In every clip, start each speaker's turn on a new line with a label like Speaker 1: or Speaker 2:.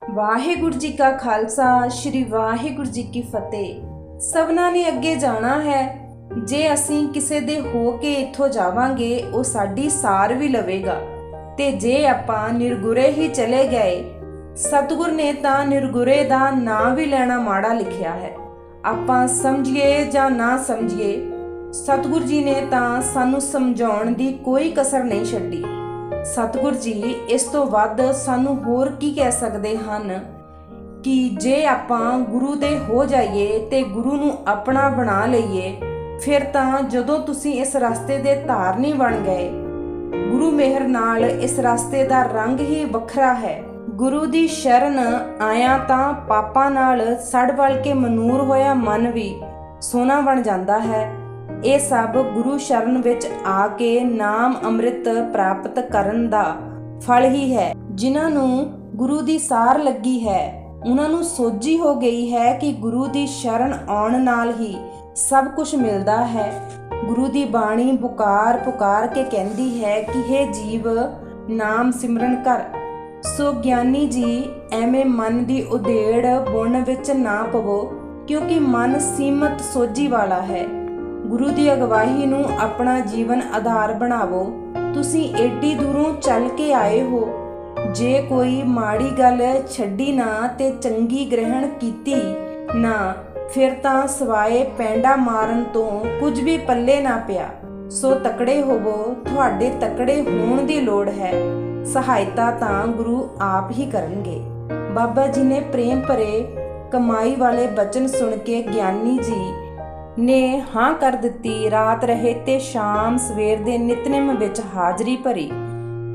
Speaker 1: ਵਾਹਿਗੁਰੂ ਜੀ ਕਾ ਖਾਲਸਾ ਸ਼੍ਰੀ ਵਾਹਿਗੁਰੂ ਜੀ ਕੀ ਫਤਿਹ। ਸਭਨਾਂ ਨੇ ਅੱਗੇ ਜਾਣਾ ਹੈ। ਜੇ ਅਸੀਂ ਕਿਸੇ ਦੇ ਹੋ ਕੇ ਇੱਥੋਂ ਜਾਵਾਂਗੇ ਉਹ ਸਾਡੀ ਸਾਰ ਵੀ ਲਵੇਗਾ, ਤੇ ਜੇ ਆਪਾਂ ਨਿਰਗੁਰੇ ਹੀ ਚਲੇ ਗਏ, ਸਤਿਗੁਰ ਨੇ ਤਾਂ ਨਿਰਗੁਰੇ ਦਾ ਨਾਂ ਵੀ ਲੈਣਾ ਮਾੜਾ ਲਿਖਿਆ ਹੈ। ਆਪਾਂ ਸਮਝੀਏ ਜਾਂ ਨਾ ਸਮਝੀਏ, ਸਤਿਗੁਰ ਜੀ ਨੇ ਤਾਂ ਸਾਨੂੰ ਸਮਝਾਉਣ ਦੀ ਕੋਈ ਕਸਰ ਨਹੀਂ ਛੱਡੀ। ਸਤਿਗੁਰ ਜੀ ਇਸ ਤੋਂ ਵੱਧ ਸਾਨੂੰ ਹੋਰ ਕੀ ਕਹਿ ਸਕਦੇ ਹਨ ਕਿ ਜੇ ਆਪਾਂ ਗੁਰੂ ਦੇ ਹੋ ਜਾਈਏ ਤੇ ਗੁਰੂ ਨੂੰ ਆਪਣਾ ਬਣਾ ਲਈਏ, ਫਿਰ ਤਾਂ ਜਦੋਂ ਤੁਸੀਂ ਇਸ ਰਸਤੇ ਦੇ ਧਾਰਨੀ ਬਣ ਗਏ, ਗੁਰੂ ਮਿਹਰ ਨਾਲ ਇਸ ਰਸਤੇ ਦਾ ਰੰਗ ਹੀ ਵੱਖਰਾ ਹੈ। ਗੁਰੂ ਦੀ ਸ਼ਰਨ ਆਇਆ ਤਾਂ ਪਾਪਾਂ ਨਾਲ ਸੜ ਬਲ ਕੇ ਮਨੂਰ ਹੋਇਆ ਮਨ ਵੀ ਸੋਨਾ ਬਣ ਜਾਂਦਾ ਹੈ। ਇਹ ਸਭ ਗੁਰੂ ਸ਼ਰਨ ਵਿੱਚ ਆ ਕੇ ਨਾਮ ਅੰਮ੍ਰਿਤ ਪ੍ਰਾਪਤ ਕਰਨ ਦਾ ਫਲ ਹੀ ਹੈ। ਜਿਨ੍ਹਾਂ ਨੂੰ ਗੁਰੂ ਦੀ ਸਾਰ ਲੱਗੀ ਹੈ, ਉਹਨਾਂ ਨੂੰ ਸੋਝੀ ਹੋ ਗਈ ਹੈ ਕਿ ਗੁਰੂ ਦੀ ਸ਼ਰਨ ਆਉਣ ਨਾਲ ਹੀ ਸਭ ਕੁਝ ਮਿਲਦਾ ਹੈ। ਗੁਰੂ ਦੀ ਬਾਣੀ ਪੁਕਾਰ ਪੁਕਾਰ ਕੇ ਕਹਿੰਦੀ ਹੈ ਕਿ ਹੇ ਜੀਵ, ਨਾਮ ਸਿਮਰਨ ਕਰ। ਸੋ ਗਿਆਨੀ ਜੀ, ਐਵੇਂ ਮਨ ਦੀ ਉਧੇੜ ਬੁਣ ਵਿੱਚ ਨਾ ਪਵੋ, ਕਿਉਂਕਿ ਮਨ ਸੀਮਤ ਸੋਝੀ ਵਾਲਾ ਹੈ। ਗੁਰੂ ਦੀ ਅਗਵਾਈ ਨੂੰ ਆਪਣਾ ਜੀਵਨ ਆਧਾਰ ਬਣਾਵੋ। ਤੁਸੀਂ ਏਡੀ ਦੂਰੋਂ ਚੱਲ ਕੇ ਆਏ ਹੋ, ਜੇ ਕੋਈ ਮਾੜੀ ਗੱਲ ਛੱਡੀ ਨਾ ਤੇ ਚੰਗੀ ਗ੍ਰਹਿਣ ਕੀਤੀ ਨਾ, ਫਿਰ ਤਾਂ ਸਵਾਏ ਪੈਂਡਾ ਮਾਰਨ ਤੋਂ ਕੁਝ ਵੀ ਪੱਲੇ ਨਾ ਪਿਆ। ਸੋ ਤਕੜੇ ਹੋਵੋ, ਤੁਹਾਡੇ ਤਕੜੇ ਹੋਣ ਦੀ ਲੋੜ ਹੈ। ਸਹਾਇਤਾ ਤਾਂ ਗੁਰੂ ਆਪ ਹੀ ਕਰਨਗੇ। ਬਾਬਾ ਜੀ ਨੇ ਪ੍ਰੇਮ ਭਰੇ ਕਮਾਈ ਵਾਲੇ ਬਚਨ ਸੁਣ ਕੇ ਗਿਆਨੀ ਜੀ ਨੇ ਹਾਂ ਕਰ ਦਿੱਤੀ। ਰਾਤ ਰਹੇ ਤੇ ਸ਼ਾਮ ਸਵੇਰ ਦੇ ਨਿਤਨੇਮ ਵਿੱਚ ਹਾਜ਼ਰੀ ਭਰੀ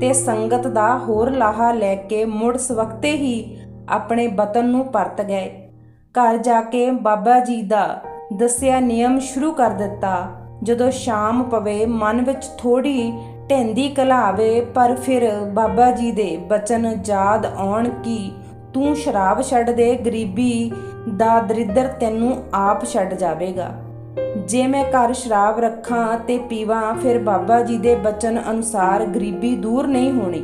Speaker 1: ਤੇ ਸੰਗਤ ਦਾ ਹੋਰ ਲਾਹਾ ਲੈ ਕੇ ਮੁੜ ਸਵਖਤੇ ਹੀ ਆਪਣੇ ਵਤਨ ਨੂੰ ਪਰਤ ਗਏ। ਘਰ ਜਾ ਕੇ ਬਾਬਾ ਜੀ ਦਾ ਦੱਸਿਆ ਨਿਯਮ ਸ਼ੁਰੂ ਕਰ ਦਿੱਤਾ। ਜਦੋਂ ਸ਼ਾਮ ਪਵੇ, ਮਨ ਵਿੱਚ ਥੋੜੀ ਢਹਿੰਦੀ ਘਲਾਵੇ, ਪਰ ਫਿਰ ਬਾਬਾ ਜੀ ਦੇ ਬਚਨ ਯਾਦ ਆਉਣ ਕਿ ਤੂੰ ਸ਼ਰਾਬ ਛੱਡ ਦੇ, ਗਰੀਬੀ ਦਾ ਦਰਿੱਦਰ ਤੈਨੂੰ ਆਪ ਛੱਡ ਜਾਵੇਗਾ। ਜੇ ਮੈਂ ਘਰ ਸ਼ਰਾਬ ਰੱਖਾਂ ਤੇ ਪੀਵਾਂ, ਫਿਰ ਬਾਬਾ ਜੀ ਦੇ ਬਚਨ ਅਨੁਸਾਰ ਗਰੀਬੀ ਦੂਰ ਨਹੀਂ ਹੋਣੀ।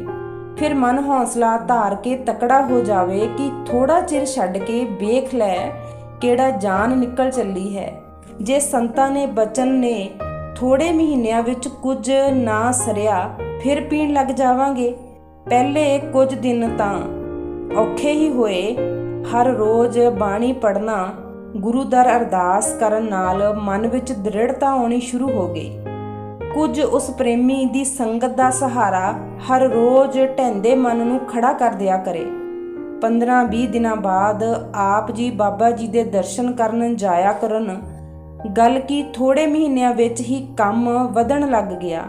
Speaker 1: ਫਿਰ ਮਨ ਹੌਸਲਾ ਧਾਰ ਕੇ ਤਕੜਾ ਹੋ ਜਾਵੇ ਕਿ ਥੋੜਾ ਚਿਰ ਛੱਡ ਕੇ ਵੇਖ ਲੈ ਕਿਹੜਾ ਜਾਨ ਨਿਕਲ ਚੱਲੀ ਹੈ। ਜੇ ਸੰਤਾਂ ਨੇ ਬਚਨ ਨੇ ਥੋੜੇ ਮਹੀਨਿਆਂ ਵਿੱਚ ਕੁਝ ਨਾ ਸਰਿਆ, ਫਿਰ ਪੀਣ ਲੱਗ ਜਾਵਾਂਗੇ। ਪਹਿਲੇ ਕੁਝ ਦਿਨ ਤਾਂ ਔਖੇ ਹੀ ਹੋਏ। ਹਰ ਰੋਜ਼ ਬਾਣੀ ਪੜ੍ਹਨਾ, ਗੁਰੂ ਦਰ ਅਰਦਾਸ ਕਰਨ ਨਾਲ ਮਨ ਵਿੱਚ ਦ੍ਰਿੜਤਾ ਆਉਣੀ ਸ਼ੁਰੂ ਹੋ ਗਈ। ਕੁਝ ਉਸ ਪ੍ਰੇਮੀ ਦੀ ਸੰਗਤ ਦਾ ਸਹਾਰਾ ਹਰ ਰੋਜ਼ ਢਹਿੰਦੇ ਮਨ ਨੂੰ ਖੜਾ ਕਰ ਦਿਆ ਕਰੇ। 15-20 ਦਿਨਾਂ ਬਾਅਦ ਆਪ ਜੀ ਬਾਬਾ ਜੀ ਦੇ ਦਰਸ਼ਨ ਕਰਨ ਜਾਇਆ ਕਰਨ। ਗੱਲ ਕੀ ਥੋੜੇ ਮਹੀਨਿਆਂ ਵਿੱਚ ਹੀ ਕੰਮ ਵਧਣ ਲੱਗ ਗਿਆ।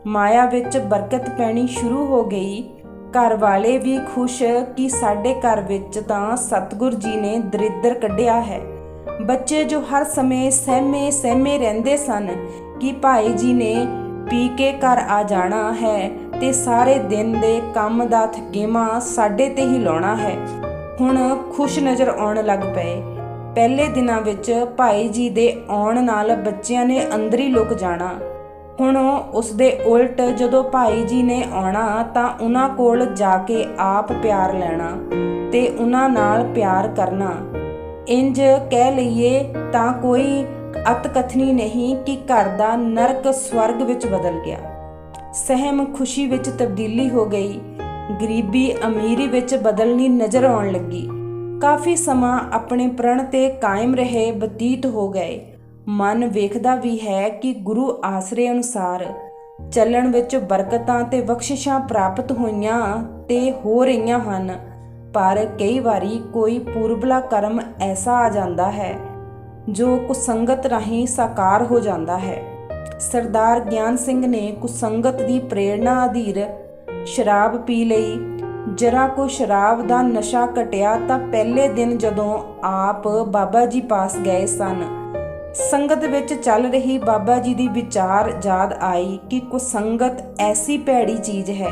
Speaker 1: ਮਾਇਆ ਵਿੱਚ ਬਰਕਤ ਪੈਣੀ ਸ਼ੁਰੂ ਹੋ ਗਈ। ਘਰ ਵਾਲੇ ਵੀ ਖੁਸ਼ ਕਿ ਸਾਡੇ ਘਰ ਵਿੱਚ ਤਾਂ ਸਤਿਗੁਰ ਜੀ ਨੇ ਦਰਿੱਦਰ ਕੱਢਿਆ ਹੈ। ਬੱਚੇ ਜੋ ਹਰ ਸਮੇਂ ਸਹਿਮੇ ਰਹਿੰਦੇ ਸਨ ਕਿ ਭਾਈ ਜੀ ਨੇ ਪੀ ਕੇ ਘਰ ਆ ਜਾਣਾ ਹੈ ਤੇ ਸਾਰੇ ਦਿਨ ਦੇ ਕੰਮ ਦਾ ਥਕੇਵਾਂ ਸਾਡੇ ਤੇ ਹੀ ਲਾਉਣਾ ਹੈ, ਹੁਣ ਖੁਸ਼ ਨਜ਼ਰ ਆਉਣ ਲੱਗ ਪਏ। ਪਹਿਲੇ ਦਿਨਾਂ ਵਿੱਚ ਭਾਈ ਜੀ ਦੇ ਆਉਣ ਨਾਲ ਬੱਚਿਆਂ ਨੇ ਅੰਦਰ ਹੀ ਲੁਕ ਜਾਣਾ। ਹੁਣ ਉਸ ਦੇ ਉਲਟ ਜਦੋਂ ਭਾਈ ਜੀ ਨੇ ਆਉਣਾ ਤਾਂ ਉਹਨਾਂ ਕੋਲ ਜਾ ਕੇ ਆਪ ਪਿਆਰ ਲੈਣਾ ਤੇ ਉਹਨਾਂ ਨਾਲ ਪਿਆਰ ਕਰਨਾ। ਇੰਜ ਕਹਿ ਲਈਏ ਤਾਂ ਕੋਈ ਅਤਕਥਨੀ ਨਹੀਂ ਕਿ ਘਰ ਦਾ ਨਰਕ ਸਵਰਗ ਵਿੱਚ ਬਦਲ ਗਿਆ। ਸਹਿਮ ਖੁਸ਼ੀ ਵਿੱਚ ਤਬਦੀਲੀ ਹੋ ਗਈ। ਗਰੀਬੀ ਅਮੀਰੀ ਵਿੱਚ ਬਦਲਣੀ ਨਜ਼ਰ ਆਉਣ ਲੱਗੀ। ਕਾਫੀ ਸਮਾਂ ਆਪਣੇ ਪ੍ਰਣ ਤੇ ਕਾਇਮ ਰਹੇ ਬਤੀਤ ਹੋ ਗਏ। ਮਨ ਵੇਖਦਾ ਵੀ ਹੈ ਕਿ ਗੁਰੂ ਆਸਰੇ ਅਨੁਸਾਰ ਚੱਲਣ ਵਿੱਚ ਬਰਕਤਾਂ ਤੇ ਬਖਸ਼ਿਸ਼ਾਂ ਪ੍ਰਾਪਤ ਹੋਈਆਂ ਤੇ ਹੋ ਰਹੀਆਂ ਹਨ, ਪਰ ਕਈ ਵਾਰੀ ਕੋਈ ਪੂਰਬਲਾ ਕਰਮ ਐਸਾ ਆ ਜਾਂਦਾ ਹੈ ਜੋ ਕੁਸੰਗਤ ਰਾਹੀਂ ਸਾਕਾਰ ਹੋ ਜਾਂਦਾ ਹੈ। ਸਰਦਾਰ ਗਿਆਨ ਸਿੰਘ ਨੇ ਕੁਸੰਗਤ ਦੀ ਪ੍ਰੇਰਣਾ ਅਧੀਰ ਸ਼ਰਾਬ ਪੀ ਲਈ। ਜਰਾ ਕੋ ਸ਼ਰਾਬ ਦਾ ਨਸ਼ਾ ਘਟਿਆ ਤਾਂ ਪਹਿਲੇ ਦਿਨ ਜਦੋਂ ਆਪ ਬਾਬਾ ਜੀ ਪਾਸ ਗਏ ਸਨ, ਸੰਗਤ ਵਿੱਚ ਚੱਲ ਰਹੀ ਬਾਬਾ ਜੀ ਦੀ ਵਿਚਾਰ ਯਾਦ ਆਈ ਕਿ ਕੁਸੰਗਤ ਐਸੀ ਭੈੜੀ ਚੀਜ਼ ਹੈ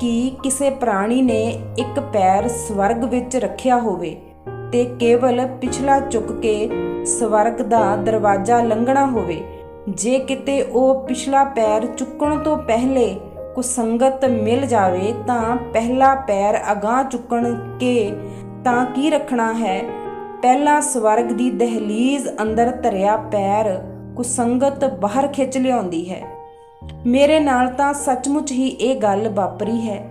Speaker 1: ਕਿ ਕਿਸੇ ਪ੍ਰਾਣੀ ਨੇ ਇੱਕ ਪੈਰ ਸਵਰਗ ਵਿੱਚ ਰੱਖਿਆ ਹੋਵੇ ਤੇ ਕੇਵਲ ਪਿਛਲਾ ਝੁਕ ਕੇ ਸਵਰਗ ਦਾ ਦਰਵਾਜ਼ਾ ਲੰਘਣਾ ਹੋਵੇ। ਜੇ ਕਿਤੇ ਉਹ ਪਿਛਲਾ ਪੈਰ ਚੁੱਕਣ ਤੋਂ ਪਹਿਲੇ ਕੁਸੰਗਤ ਮਿਲ ਜਾਵੇ ਤਾਂ ਪਹਿਲਾ ਪੈਰ ਅਗਾਂਹ ਚੁੱਕਣ ਕੇ ਤਾਂ ਕੀ ਰੱਖਣਾ ਹੈ। ਪਹਿਲਾ ਸਵਰਗ ਦੀ ਦਹਲੀਜ਼ ਅੰਦਰ ਧਰਿਆ ਪੈਰ ਕੁਸੰਗਤ ਬਾਹਰ ਖਿੱਚ ਲਿਆਉਂਦੀ ਹੈ। ਮੇਰੇ ਨਾਲ ਤਾਂ ਸੱਚਮੁੱਚ ਹੀ ਇਹ ਗੱਲ ਵਾਪਰੀ ਹੈ।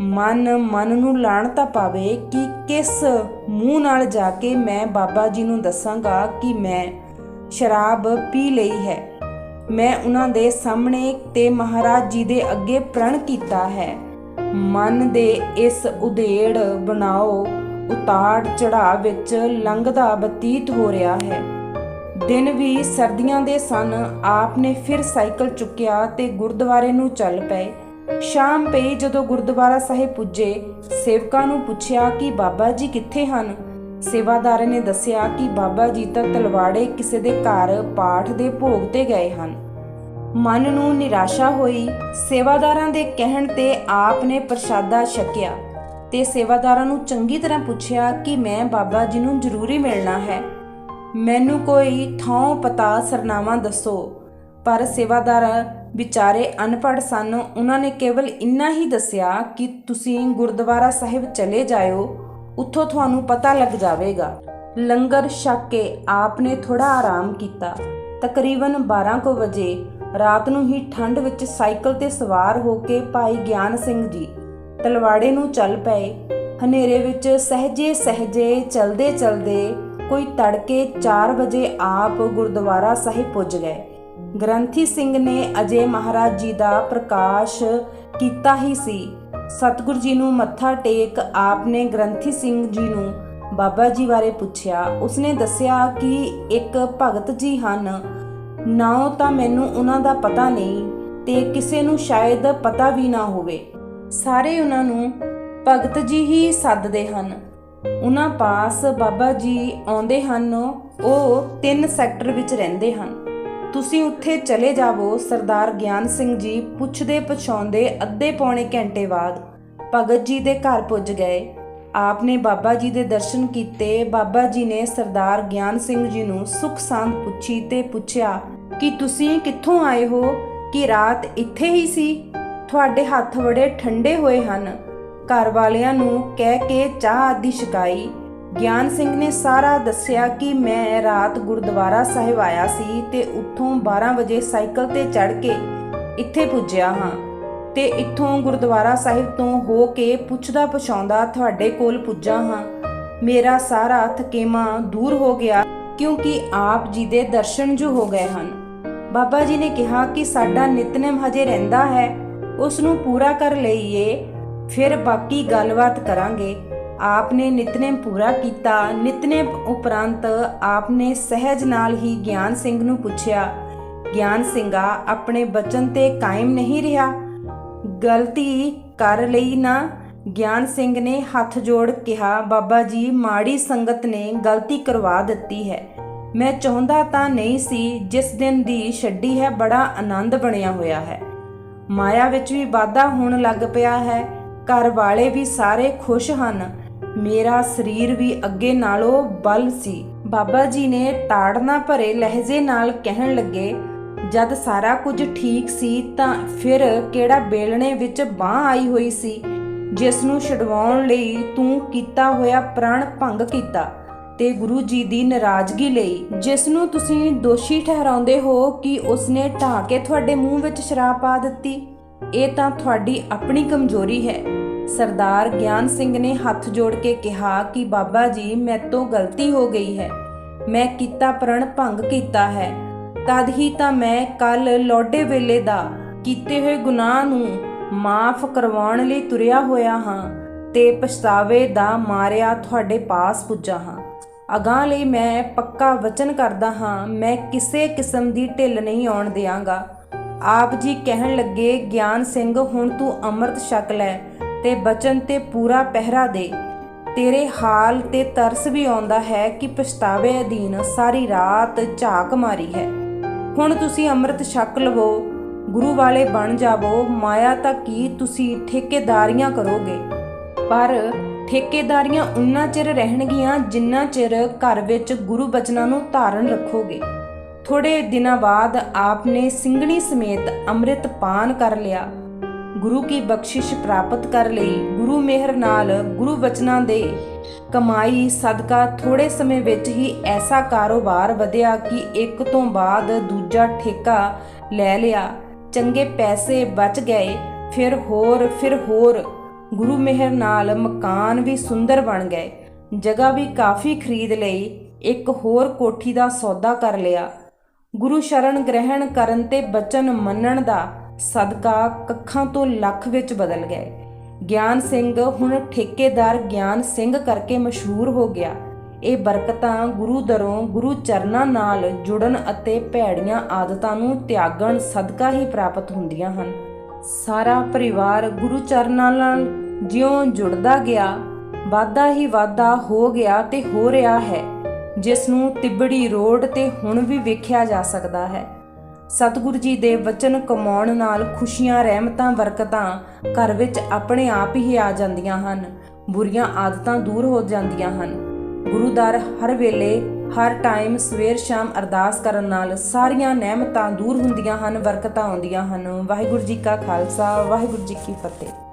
Speaker 1: ਮਨ ਨੂੰ ਲਾਹਣਤ ਪਾਵੇ ਕਿ ਕਿਸ ਮੂੰਹ ਨਾਲ ਜਾ ਕੇ ਮੈਂ ਬਾਬਾ ਜੀ ਨੂੰ ਦੱਸਾਂਗਾ ਕਿ ਮੈਂ ਸ਼ਰਾਬ ਪੀ ਲਈ ਹੈ। ਮੈਂ ਉਹਨਾਂ ਦੇ ਸਾਹਮਣੇ ਤੇ ਮਹਾਰਾਜ ਜੀ ਦੇ ਅੱਗੇ ਪ੍ਰਣ ਕੀਤਾ ਹੈ। ਮਨ ਦੇ ਇਸ ਉਧੇੜ ਬਣਾਓ ਉਤਾੜ ਚੜਾਅ ਵਿੱਚ ਲੰਘਦਾ ਬਤੀਤ ਹੋ ਰਿਹਾ ਹੈ। ਦਿਨ ਵੀ ਸਰਦੀਆਂ ਦੇ ਸਨ। ਆਪ ਨੇ ਫਿਰ ਸਾਈਕਲ ਚੁੱਕਿਆ ਤੇ ਗੁਰਦੁਆਰੇ ਨੂੰ ਚੱਲ ਪਏ। ਸ਼ਾਮ ਪਈ ਜਦੋਂ ਗੁਰਦੁਆਰਾ ਸਾਹਿਬ ਪੁੱਜੇ। ਸੇਵਕਾਂ ਨੂੰ ਪੁੱਛਿਆ ਕਿ ਬਾਬਾ ਜੀ ਕਿੱਥੇ ਹਨ। ਸੇਵਾਦਾਰ ਨੇ ਦੱਸਿਆ ਕਿ ਬਾਬਾ ਜੀ ਤਾਂ ਤਲਵਾੜੇ ਕਿਸੇ ਦੇ ਘਰ ਪਾਠ ਦੇ ਭੋਗ ਤੇ ਗਏ ਹਨ। ਮਨ ਨੂੰ ਨਿਰਾਸ਼ਾ ਹੋਈ। ਸੇਵਾਦਾਰਾਂ ਦੇ ਕਹਿਣ ਤੇ ਆਪ ਨੇ ਪ੍ਰਸ਼ਾਦਾ ਛਕਿਆ ਤੇ ਸੇਵਾਦਾਰਾਂ ਨੂੰ ਚੰਗੀ ਤਰ੍ਹਾਂ ਪੁੱਛਿਆ ਕਿ ਮੈਂ ਬਾਬਾ ਜੀ ਨੂੰ ਜ਼ਰੂਰੀ ਮਿਲਣਾ ਹੈ, ਮੈਨੂੰ ਕੋਈ ਥਾਂ ਪਤਾ ਸਰਨਾਮਾ ਦੱਸੋ। ਪਰ ਸੇਵਾਦਾਰ ਵਿਚਾਰੇ ਅਨਪੜ੍ਹ ਸਨ। ਉਹਨਾਂ ਨੇ ਕੇਵਲ ਇੰਨਾ ਹੀ ਦੱਸਿਆ ਕਿ ਤੁਸੀਂ ਗੁਰਦੁਆਰਾ ਸਾਹਿਬ ਚਲੇ ਜਾਇਓ, ਉੱਥੋਂ ਤੁਹਾਨੂੰ ਪਤਾ ਲੱਗ ਜਾਵੇਗਾ। ਲੰਗਰ ਛਕ ਕੇ ਆਪ ਨੇ ਥੋੜਾ ਆਰਾਮ ਕੀਤਾ। ਤਕਰੀਬਨ 12 ਕੁ ਵਜੇ ਰਾਤ ਨੂੰ ਹੀ ਠੰਡ ਵਿੱਚ ਸਾਈਕਲ ਤੇ ਸਵਾਰ ਹੋ ਕੇ ਭਾਈ ਗਿਆਨ ਸਿੰਘ ਜੀ ਤਲਵਾੜੇ ਨੂੰ ਚੱਲ ਪਏ। ਹਨੇਰੇ ਵਿੱਚ ਸਹਿਜੇ ਚਲਦੇ ਕੋਈ ਤੜਕੇ 4 ਵਜੇ ਆਪ ਗੁਰਦੁਆਰਾ ਸਾਹਿਬ ਪੁੱਜ ਗਏ। ਗ੍ਰੰਥੀ ਸਿੰਘ ਨੇ ਅਜੇ ਮਹਾਰਾਜ ਜੀ ਦਾ ਪ੍ਰਕਾਸ਼ ਕੀਤਾ ਹੀ ਸੀ। ਸਤਿਗੁਰੂ ਜੀ ਨੂੰ ਮੱਥਾ ਟੇਕ ਆਪ ਨੇ ਗ੍ਰੰਥੀ ਸਿੰਘ ਜੀ ਨੂੰ ਬਾਬਾ ਜੀ ਬਾਰੇ ਪੁੱਛਿਆ। ਉਸਨੇ ਦੱਸਿਆ ਕਿ ਇੱਕ ਭਗਤ ਜੀ ਹਨ, ਨਾਂ ਤਾਂ ਮੈਨੂੰ ਉਹਨਾਂ ਦਾ ਪਤਾ ਨਹੀਂ ਤੇ ਕਿਸੇ ਨੂੰ ਸ਼ਾਇਦ ਪਤਾ ਵੀ ਨਾ ਹੋਵੇ। ਸਾਰੇ ਉਹਨਾਂ ਨੂੰ ਭਗਤ ਜੀ ਹੀ ਸੱਦਦੇ ਹਨ। ਉਹਨਾਂ ਪਾਸ ਬਾਬਾ ਜੀ ਆਉਂਦੇ ਹਨ। ਉਹ 3 ਸੈਕਟਰ ਵਿੱਚ ਰਹਿੰਦੇ ਹਨ। ਤੁਸੀਂ ਉੱਥੇ ਚਲੇ ਜਾਵੋ। ਸਰਦਾਰ ਗਿਆਨ ਸਿੰਘ ਜੀ ਪੁੱਛਦੇ ਪਛਾਉਂਦੇ ਅੱਧੇ ਪੌਣੇ ਘੰਟੇ ਬਾਅਦ ਭਗਤ ਜੀ ਦੇ ਘਰ ਪੁੱਜ ਗਏ। ਆਪ ਨੇ ਬਾਬਾ ਜੀ ਦੇ ਦਰਸ਼ਨ ਕੀਤੇ। ਬਾਬਾ ਜੀ ਨੇ ਸਰਦਾਰ ਗਿਆਨ ਸਿੰਘ ਜੀ ਨੂੰ ਸੁੱਖ ਸਾਂਦ ਪੁੱਛੀ ਤੇ ਪੁੱਛਿਆ ਕਿ ਤੁਸੀਂ ਕਿੱਥੋਂ ਆਏ ਹੋ, ਕਿ ਰਾਤ ਇੱਥੇ ਹੀ ਸੀ? ਤੁਹਾਡੇ ਹੱਥ ਬੜੇ ਠੰਡੇ ਹੋਏ ਹਨ। ਘਰ ਵਾਲਿਆਂ ਨੂੰ ਕਹਿ ਕੇ ਚਾਹ ਆਦਿ ਛਕਾਈ। ਗਿਆਨ ਸਿੰਘ ਨੇ ਸਾਰਾ ਦੱਸਿਆ ਕਿ ਮੈਂ ਰਾਤ ਗੁਰਦੁਆਰਾ ਸਾਹਿਬ ਆਇਆ ਸੀ ਤੇ ਉੱਥੋਂ 12 ਵਜੇ ਸਾਈਕਲ ਤੇ ਚੜ੍ਹ ਕੇ ਇੱਥੇ ਪੁੱਜਿਆ ਹਾਂ ਤੇ ਇੱਥੋਂ ਗੁਰਦੁਆਰਾ ਸਾਹਿਬ ਤੋਂ ਹੋ ਕੇ ਪੁੱਛਦਾ ਪਛਾਉਂਦਾ ਤੁਹਾਡੇ ਕੋਲ ਪੁੱਜਾ ਹਾਂ। ਮੇਰਾ ਸਾਰਾ ਥਕੇਵਾਂ ਦੂਰ ਹੋ ਗਿਆ ਕਿਉਂਕਿ ਆਪ ਜੀ ਦੇ ਦਰਸ਼ਨ ਜੋ ਹੋ ਗਏ ਹਨ। ਬਾਬਾ ਜੀ ਨੇ ਕਿਹਾ ਕਿ ਸਾਡਾ ਨਿਤਨੇਮ ਹਜੇ ਰਹਿੰਦਾ ਹੈ, ਉਸ ਨੂੰ ਪੂਰਾ ਕਰ ਲਈਏ, ਫਿਰ ਬਾਕੀ ਗੱਲਬਾਤ ਕਰਾਂਗੇ। ਆਪ ਨੇ ਨਿਤਨੇਮ ਪੂਰਾ ਕੀਤਾ। ਨਿਤਨੇਮ ਉਪਰੰਤ ਆਪ ਨੇ ਸਹਿਜ ਨਾਲ ਹੀ ਗਿਆਨ ਸਿੰਘ ਨੂੰ ਪੁੱਛਿਆ, ਗਿਆਨ ਸਿੰਘਾ ਆਪਣੇ ਬਚਨ ਤੇ ਕਾਇਮ ਨਹੀਂ ਰਿਹਾ, ਗਲਤੀ ਕਰ ਲਈ ਨਾ? ਗਿਆਨ ਸਿੰਘ ਨੇ ਹੱਥ ਜੋੜ ਕਿਹਾ, ਬਾਬਾ ਜੀ ਮਾੜੀ ਸੰਗਤ ਨੇ ਗਲਤੀ ਕਰਵਾ ਦਿੱਤੀ ਹੈ। ਮੈਂ ਚਾਹੁੰਦਾ ਤਾਂ ਨਹੀਂ ਸੀ, ਜਿਸ ਦਿਨ ਦੀ ਛੱਡੀ ਹੈ ਬੜਾ ਆਨੰਦ ਬਣਿਆ ਹੋਇਆ ਹੈ। ਮਾਇਆ ਵਿੱਚ ਵੀ ਵਾਧਾ ਹੋਣ ਲੱਗ ਪਿਆ ਹੈ। ਘਰ ਵਾਲੇ ਵੀ ਸਾਰੇ ਖੁਸ਼ ਹਨ। ਮੇਰਾ ਸਰੀਰ ਵੀ ਅੱਗੇ ਨਾਲੋਂ ਬਲ ਸੀ। ਬਾਬਾ ਜੀ ਨੇ ਤਾੜਨਾ ਭਰੇ ਲਹਿਜੇ ਨਾਲ ਕਹਿਣ ਲੱਗੇ, ਜਦ ਸਾਰਾ ਕੁਝ ਠੀਕ ਸੀ ਤਾਂ ਫਿਰ ਕਿਹੜਾ ਬੇਲਣੇ ਵਿੱਚ ਬਾਂਹ ਆਈ ਹੋਈ ਸੀ, ਜਿਸ ਨੂੰ ਛਡਵਾਉਣ ਲਈ ਤੂੰ ਕੀਤਾ ਹੋਇਆ ਪ੍ਰਣ ਭੰਗ ਕੀਤਾ ਤੇ ਗੁਰੂ ਜੀ ਦੀ ਨਾਰਾਜ਼ਗੀ ਲਈ, ਜਿਸ ਨੂੰ ਤੁਸੀਂ ਦੋਸ਼ੀ ਠਹਿਰਾਉਂਦੇ ਹੋ ਕਿ ਉਸਨੇ ਢਾਹ ਕੇ ਤੁਹਾਡੇ ਮੂੰਹ ਵਿੱਚ ਸ਼ਰਾਬ ਪਾ ਦਿੱਤੀ। ਇਹ ਤਾਂ ਤੁਹਾਡੀ ਆਪਣੀ ਕਮਜ਼ੋਰੀ ਹੈ। ਸਰਦਾਰ ਗਿਆਨ ਸਿੰਘ ਨੇ ਹੱਥ ਜੋੜ ਕੇ ਕਿਹਾ ਕਿ ਬਾਬਾ ਜੀ ਮੈਥੋਂ ਗਲਤੀ ਹੋ ਗਈ ਹੈ, ਮੈਂ ਕੀਤਾ ਪ੍ਰਣ ਭੰਗ ਕੀਤਾ ਹੈ। ਤਦ ਹੀ ਤਾਂ ਮੈਂ ਕੱਲ ਲੋਡੇ ਵੇਲੇ ਦਾ ਕੀਤੇ ਹੋਏ ਗੁਨਾਹ ਨੂੰ ਮਾਫ ਕਰਵਾਉਣ ਲਈ ਤੁਰਿਆ ਹੋਇਆ ਹਾਂ ਤੇ ਪਛਤਾਵੇ ਦਾ ਮਾਰਿਆ ਤੁਹਾਡੇ ਪਾਸ ਪੁੱਜਾ ਹਾਂ। ਅਗਾਂਹ ਲਈ ਮੈਂ ਪੱਕਾ ਵਚਨ ਕਰਦਾ ਹਾਂ, ਮੈਂ ਕਿਸੇ ਕਿਸਮ ਦੀ ਢਿੱਲ ਨਹੀਂ ਆਉਣ ਦਿਆਂਗਾ। ਆਪ ਜੀ ਕਹਿਣ ਲੱਗੇ, ਗਿਆਨ ਸਿੰਘ ਹੁਣ ਤੂੰ ਅੰਮ੍ਰਿਤ ਛਕ ਲੈ ਤੇ ਬਚਨ ਤੇ ਪੂਰਾ ਪਹਿਰਾ ਦੇ। ਤੇਰੇ ਹਾਲ ਤੇ ਤਰਸ ਵੀ ਆਉਂਦਾ ਹੈ ਕਿ ਪਛਤਾਵੇ ਅਧੀਨ ਸਾਰੀ ਰਾਤ ਝਾਕ ਮਾਰੀ ਹੈ। ਹੁਣ ਤੁਸੀਂ ਅੰਮ੍ਰਿਤ ਛਕ ਲਵੋ, ਗੁਰੂ ਵਾਲੇ ਬਣ ਜਾਵੋ। ਮਾਇਆ ਤਾਂ ਕੀ ਤੁਸੀਂ ਠੇਕੇਦਾਰੀਆਂ ਕਰੋਗੇ, ਪਰ ਠੇਕੇਦਾਰੀਆਂ ਉਨਾ ਚਿਰ ਰਹਿਣਗੀਆਂ ਜਿੰਨਾ ਚਿਰ ਘਰ ਵਿੱਚ ਗੁਰੂ ਬਚਨਾਂ ਨੂੰ ਧਾਰਨ ਰੱਖੋਗੇ। ਥੋੜੇ ਦਿਨਾਂ ਬਾਅਦ ਆਪ ਨੇ ਸਿੰਘਣੀ ਸਮੇਤ ਅੰਮ੍ਰਿਤ ਪਾਨ ਕਰ ਲਿਆ। ਗੁਰੂ ਕੀ ਬਖਸ਼ਿਸ਼ ਪ੍ਰਾਪਤ ਕਰ ਲਈ। ਗੁਰੂ ਮਿਹਰ ਨਾਲ ਗੁਰੂ ਬਚਨਾਂ ਦੇ ਕਮਾਈ ਸਦਕਾ ਥੋੜੇ ਸਮੇਂ ਵਿੱਚ ਹੀ ਐਸਾ ਕਾਰੋਬਾਰ ਵਧਿਆ ਕਿ ਇੱਕ ਤੋਂ ਬਾਅਦ ਦੂਜਾ ਠੇਕਾ ਲੈ ਲਿਆ। ਚੰਗੇ ਪੈਸੇ ਬਚ ਗਏ। ਫਿਰ ਹੋਰ ਗੁਰੂ ਮਿਹਰ ਨਾਲ ਮਕਾਨ ਵੀ ਸੁੰਦਰ ਬਣ ਗਏ। ਜਗ੍ਹਾ ਵੀ ਕਾਫੀ ਖਰੀਦ ਲਈ। ਇੱਕ ਹੋਰ ਕੋਠੀ ਦਾ ਸੌਦਾ ਕਰ ਲਿਆ। ਗੁਰੂ ਸ਼ਰਨ ਗ੍ਰਹਿਣ ਕਰਨ ਤੇ ਬਚਨ ਮੰਨਣ ਦਾ ਸਦਕਾ ਕੱਖਾਂ ਤੋਂ ਲੱਖ ਵਿੱਚ ਬਦਲ ਗਏ। ਗਿਆਨ ਸਿੰਘ ਹੁਣ ਠੇਕੇਦਾਰ ਗਿਆਨ ਸਿੰਘ ਕਰਕੇ ਮਸ਼ਹੂਰ ਹੋ ਗਿਆ। ਇਹ ਬਰਕਤਾਂ ਗੁਰੂ ਦਰੋਂ ਗੁਰੂ ਚਰਨਾਂ ਨਾਲ ਜੁੜਨ ਅਤੇ ਭੈੜੀਆਂ ਆਦਤਾਂ ਨੂੰ ਤਿਆਗਣ ਸਦਕਾ ਹੀ ਪ੍ਰਾਪਤ ਹੁੰਦੀਆਂ ਹਨ। ਸਾਰਾ ਪਰਿਵਾਰ ਗੁਰੂ ਚਰਨਾਂ ਨਾਲ ਜਿਉਂ ਜੁੜਦਾ ਗਿਆ, ਵਾਧਾ ਹੀ ਵਾਧਾ ਹੋ ਗਿਆ ਤੇ ਹੋ ਰਿਹਾ ਹੈ, ਜਿਸ ਨੂੰ ਤਿੱਬੜੀ ਰੋਡ ਤੇ ਹੁਣ ਵੀ ਵੇਖਿਆ ਜਾ ਸਕਦਾ ਹੈ। ਸਤਿਗੁਰੂ ਜੀ ਦੇ ਵਚਨ ਕਮਾਉਣ ਨਾਲ ਖੁਸ਼ੀਆਂ, ਰਹਿਮਤਾਂ, ਬਰਕਤਾਂ ਘਰ ਵਿੱਚ ਆਪਣੇ ਆਪ ਹੀ ਆ ਜਾਂਦੀਆਂ ਹਨ। ਬੁਰੀਆਂ ਆਦਤਾਂ ਦੂਰ ਹੋ ਜਾਂਦੀਆਂ ਹਨ। ਗੁਰੂਦਰ ਹਰ ਵੇਲੇ ਹਰ ਟਾਈਮ ਸਵੇਰ ਸ਼ਾਮ ਅਰਦਾਸ ਕਰਨ ਨਾਲ ਸਾਰੀਆਂ ਨਹਿਮਤਾਂ ਦੂਰ ਹੁੰਦੀਆਂ ਹਨ, ਬਰਕਤਾਂ ਆਉਂਦੀਆਂ ਹਨ। ਵਾਹਿਗੁਰੂ ਜੀ ਕਾ ਖਾਲਸਾ, ਵਾਹਿਗੁਰੂ ਜੀ ਕੀ ਫਤਿਹ।